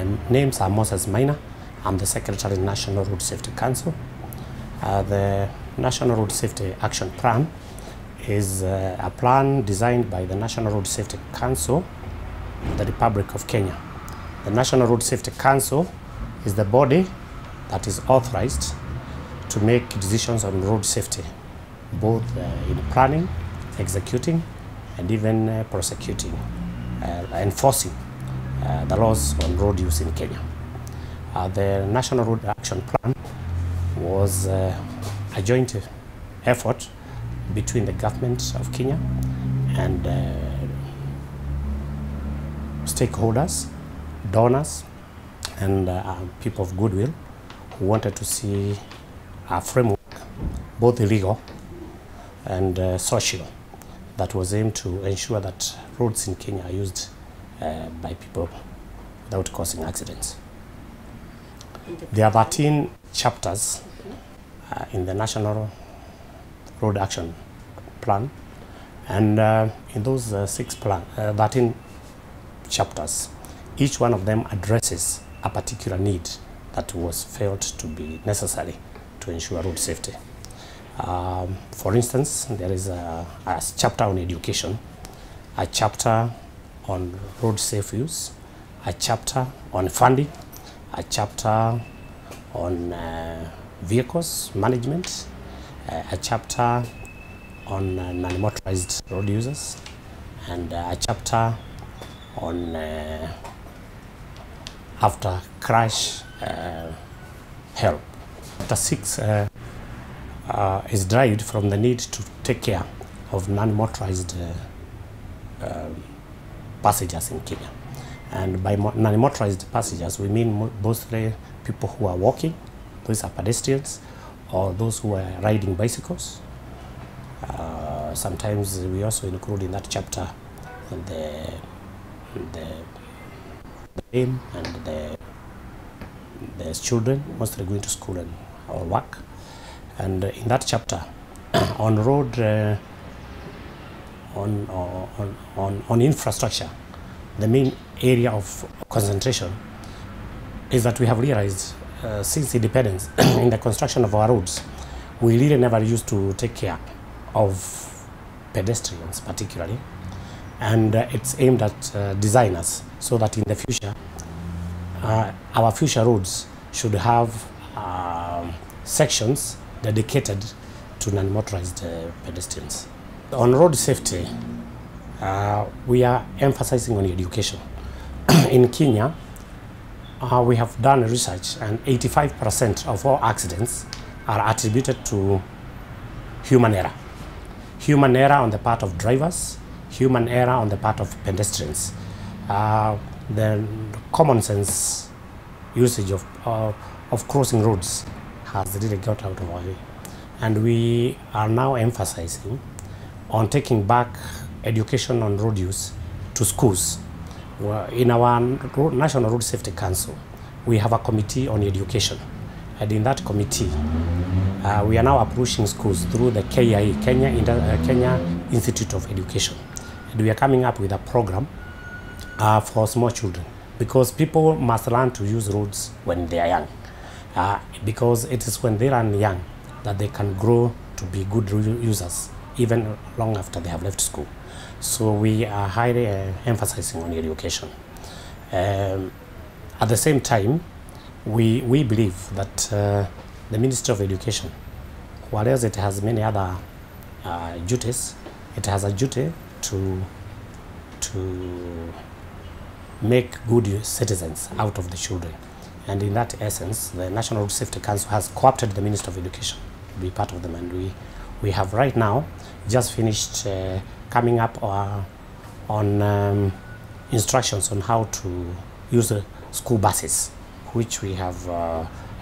My names are Moses Maina. I'm the Secretary of National Road Safety Council. The National Road Safety Action Plan is a plan designed by the National Road Safety Council of the Republic of Kenya. The National Road Safety Council is the body that is authorized to make decisions on road safety, both in planning, executing, and even prosecuting, enforcing the laws on road use in Kenya. The National Road Action Plan was a joint effort between the government of Kenya and stakeholders, donors, and people of goodwill who wanted to see a framework, both legal and social, that was aimed to ensure that roads in Kenya are used by people without causing accidents. There are 13 chapters in the National Road Action Plan, and in those 13 chapters, each one of them addresses a particular need that was felt to be necessary to ensure road safety. For instance, there is a chapter on education, a chapter on road safe use, a chapter on funding, a chapter on vehicles management, a chapter on non-motorized road users, and a chapter on after crash help. Chapter 6 is derived from the need to take care of non-motorized passengers in Kenya. And by non-motorized passengers, we mean mostly people who are walking, those are pedestrians, or those who are riding bicycles. Sometimes we also include in that chapter the lame and the children, mostly going to school and or work. And in that chapter, on road, on infrastructure, the main area of concentration is that we have realized since independence in the construction of our roads, we really never used to take care of pedestrians particularly, and it's aimed at designers so that in the future our future roads should have sections dedicated to non-motorized pedestrians. On road safety, we are emphasizing on education. In Kenya, we have done research, and 85% of all accidents are attributed to human error. Human error on the part of drivers, human error on the part of pedestrians. The common sense usage of crossing roads has really got out of our way. And we are now emphasizing on taking back education on road use to schools. In our National Road Safety Council, we have a committee on education. And in that committee, we are now approaching schools through the KIE, Kenya Institute of Education. And we are coming up with a program for small children, because people must learn to use roads when they are young. Because it is when they are young that they can grow to be good users, even long after they have left school. So we are highly emphasizing on education. At the same time, we believe that the Ministry of Education, whereas it has many other duties, it has a duty to make good citizens out of the children. And in that essence, the National Road Safety Council has co-opted the Ministry of Education to be part of them. And we have right now just finished coming up on instructions on how to use school buses, which we have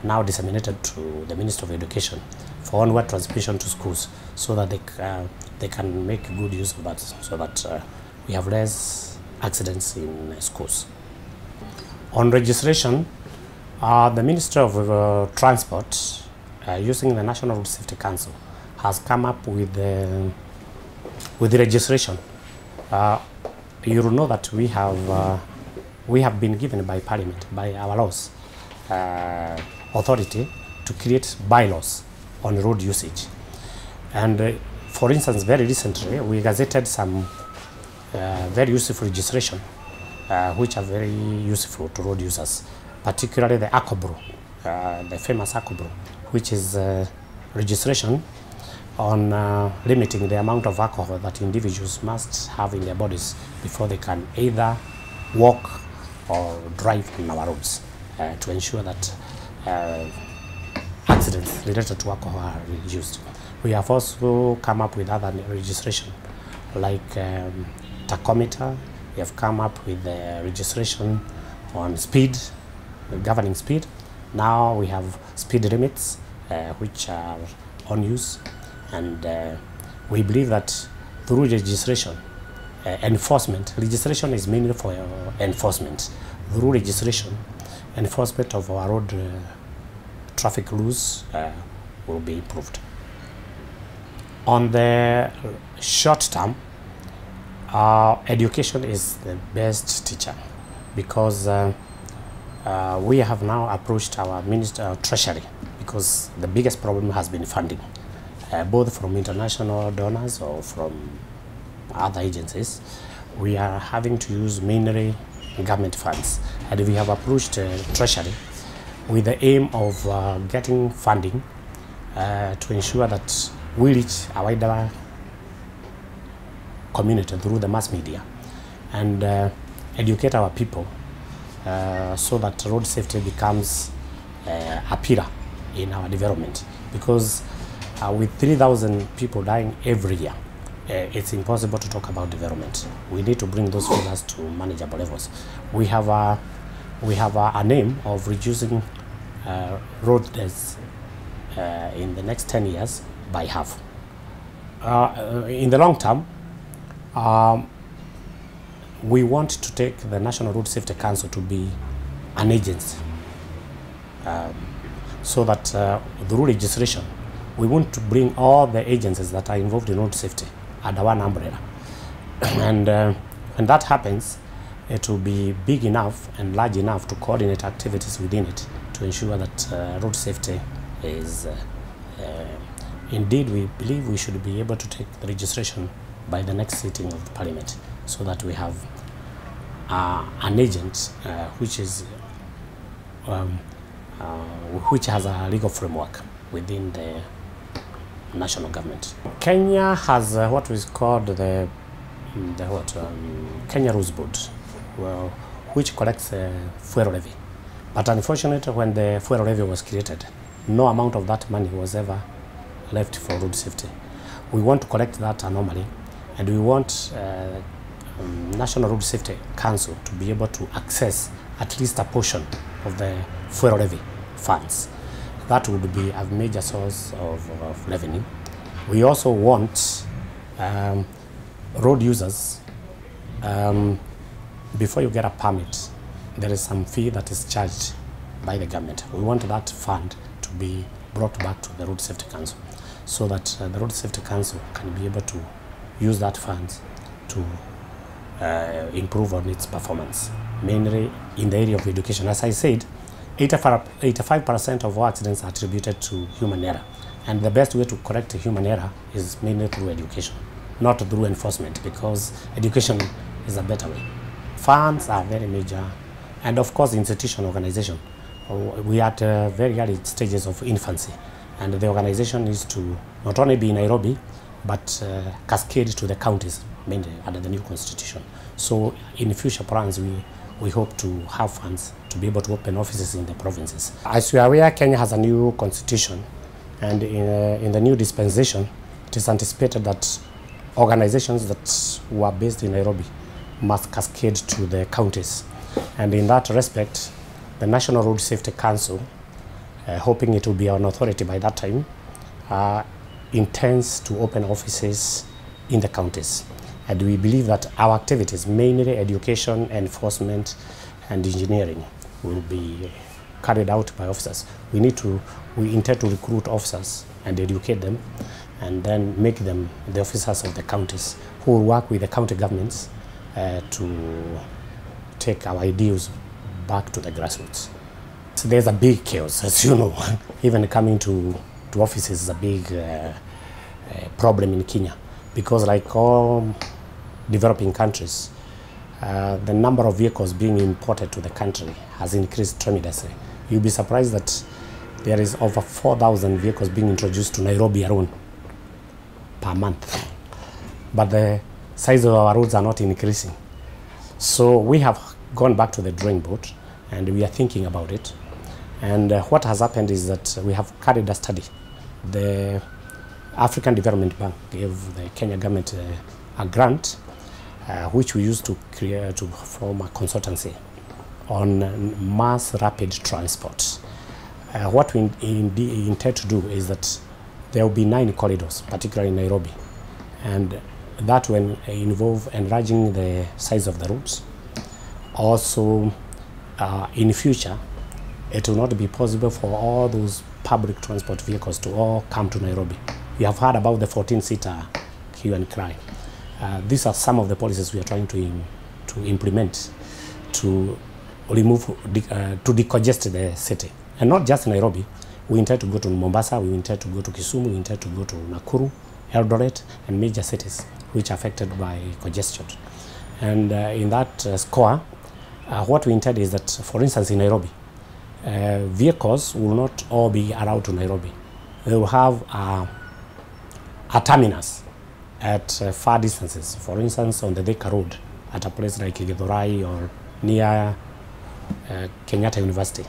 now disseminated to the Ministry of Education for onward transmission to schools, so that they can make good use of that, so that we have less accidents in schools. On registration, the Ministry of Transport, using the National Road Safety Council, has come up with the registration. You will know that we have we have been given by Parliament, by our laws, authority to create bylaws on road usage. And for instance, very recently, we gazetted some very useful legislation, which are very useful to road users, particularly the ACOBRO, the famous ACOBRO, which is legislation on limiting the amount of alcohol that individuals must have in their bodies before they can either walk or drive on our roads, to ensure that accidents related to alcohol are reduced. We have also come up with other legislation like tachometer. We have come up with legislation on speed, governing speed. Now we have speed limits which are on use, and we believe that through legislation, enforcement, legislation is mainly for enforcement. Through legislation, enforcement of our road traffic rules will be improved. On the short term, education is the best teacher, because we have now approached our Treasury, because the biggest problem has been funding, both from international donors or from other agencies. We are having to use mainly government funds, and we have approached Treasury with the aim of getting funding to ensure that we reach a wider community through the mass media and educate our people so that road safety becomes a pillar in our development. Because with 3,000 people dying every year, it's impossible to talk about development. We need to bring those figures to manageable levels. We have an aim of reducing road deaths in the next 10 years by half. In the long term, we want to take the National Road Safety Council to be an agency, so that through legislation, we want to bring all the agencies that are involved in road safety under one umbrella. And when that happens, it will be big enough and large enough to coordinate activities within it to ensure that road safety is indeed, we believe we should be able to take the registration by the next sitting of the Parliament, so that we have an agent which has a legal framework within the national government. Kenya has what is called the Kenya Rules Board, well, which collects fuel levy. But unfortunately, when the fuel levy was created, no amount of that money was ever left for road safety. We want to correct that anomaly, and we want National Road Safety Council to be able to access at least a portion of the fuel levy funds. That would be a major source of revenue. We also want road users, before you get a permit, there is some fee that is charged by the government. We want that fund to be brought back to the Road Safety Council, so that the Road Safety Council can be able to use that fund to improve on its performance, mainly in the area of education. As I said, 85% of all accidents are attributed to human error, and the best way to correct human error is mainly through education, not through enforcement, because education is a better way. Funds are very major, and of course institutional organization. We are at very early stages of infancy, and the organization needs to not only be in Nairobi, but cascade to the counties, mainly under the new constitution. So in future plans, we hope to have funds to be able to open offices in the provinces. As you are aware, Kenya has a new constitution, and in the new dispensation, it is anticipated that organizations that were based in Nairobi must cascade to the counties. And in that respect, the National Road Safety Council, hoping it will be an authority by that time, intends to open offices in the counties. And we believe that our activities, mainly education, enforcement, and engineering, will be carried out by officers. We intend to recruit officers and educate them, and then make them the officers of the counties, who will work with the county governments to take our ideals back to the grassroots. So there's a big chaos, as you know. Even coming to offices is a big problem in Kenya, because like all developing countries, the number of vehicles being imported to the country has increased tremendously. You'll be surprised that there is over 4,000 vehicles being introduced to Nairobi alone per month. But the size of our roads are not increasing. So we have gone back to the drawing board and we are thinking about it. And what has happened is that we have carried a study. The African Development Bank gave the Kenya government a grant which we used to create to form a consultancy on mass rapid transport. What we intend to do is that there will be 9 corridors, particularly in Nairobi, and that will involve enlarging the size of the roads. Also, in future, it will not be possible for all those public transport vehicles to all come to Nairobi. You have heard about the 14-seater hue and cry. These are some of the policies we are trying to implement to remove, to decongest the city. And not just Nairobi. We intend to go to Mombasa, we intend to go to Kisumu, we intend to go to Nakuru, Eldoret, and major cities which are affected by congestion. And in that score, what we intend is that, for instance, in Nairobi, vehicles will not all be allowed to Nairobi. They will have a terminus at far distances. For instance, on the Thika Road, at a place like Githurai or near Kenyatta University.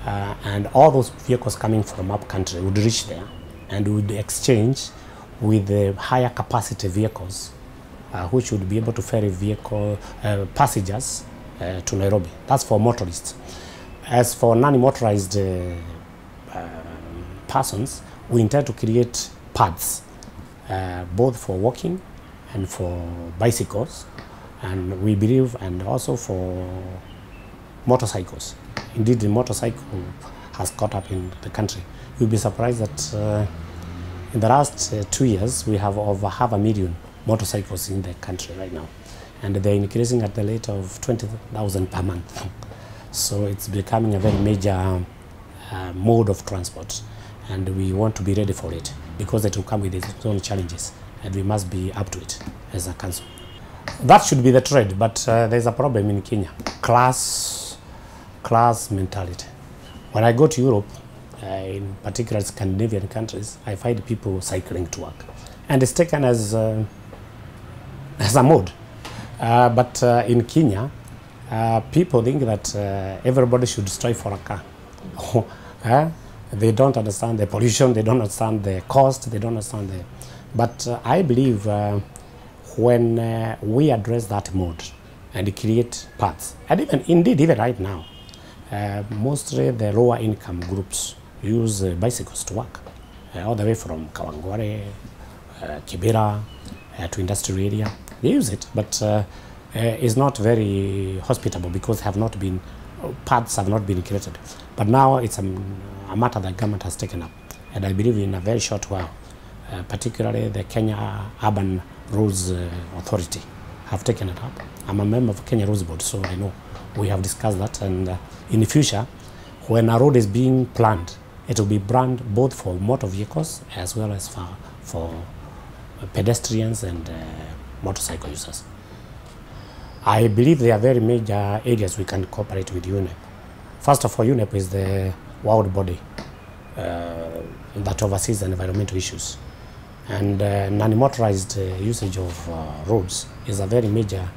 And all those vehicles coming from up country would reach there and would exchange with the higher capacity vehicles, which would be able to ferry passengers to Nairobi. That's for motorists. As for non-motorized persons, we intend to create paths, both for walking and for bicycles, and we believe, and also for motorcycles. Indeed, the motorcycle has caught up in the country. You'll be surprised that in the last 2 years, we have over 500,000 motorcycles in the country right now. And they're increasing at the rate of 20,000 per month. So it's becoming a very major mode of transport. And we want to be ready for it, because it will come with its own challenges. And we must be up to it as a council. That should be the trend, but there's a problem in Kenya. Class mentality. When I go to Europe, in particular Scandinavian countries, I find people cycling to work, and it's taken as a mode. But in Kenya, people think that everybody should strive for a car. They don't understand the pollution, they don't understand the cost, they don't understand the... But I believe when we address that mode and create paths, and even right now, mostly the lower income groups use bicycles to work, all the way from Kawangware, Kibera, to industrial area. They use it, but it's not very hospitable because paths have not been created. But now it's a matter that government has taken up, and I believe in a very short while, particularly the Kenya Urban Roads Authority have taken it up. I'm a member of Kenya Roads Board, so I know we have discussed that, and in the future, when a road is being planned, it will be planned both for motor vehicles as well as for pedestrians and motorcycle users. I believe there are very major areas we can cooperate with UNEP. First of all, UNEP is the world body that oversees the environmental issues. And non-motorized usage of roads is a very major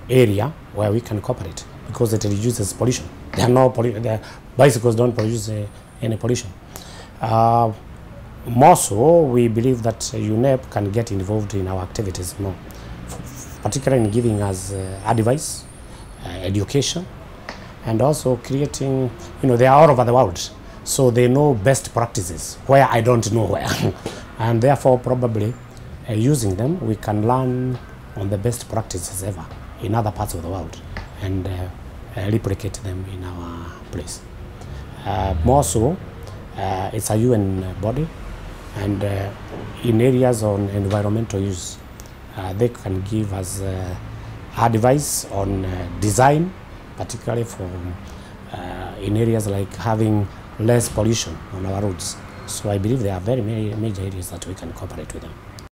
area where we can cooperate, because it reduces pollution. The bicycles don't produce any pollution. More so, we believe that UNEP can get involved in our activities more, particularly in giving us advice, education, and also creating, they are all over the world, so they know best practices where I don't know where. And therefore, probably using them, we can learn on the best practices ever in other parts of the world and replicate them in our place. More so, it's a UN body, and in areas on environmental use, they can give us advice on design, particularly for in areas like having less pollution on our roads. So I believe there are very many major areas that we can cooperate with them.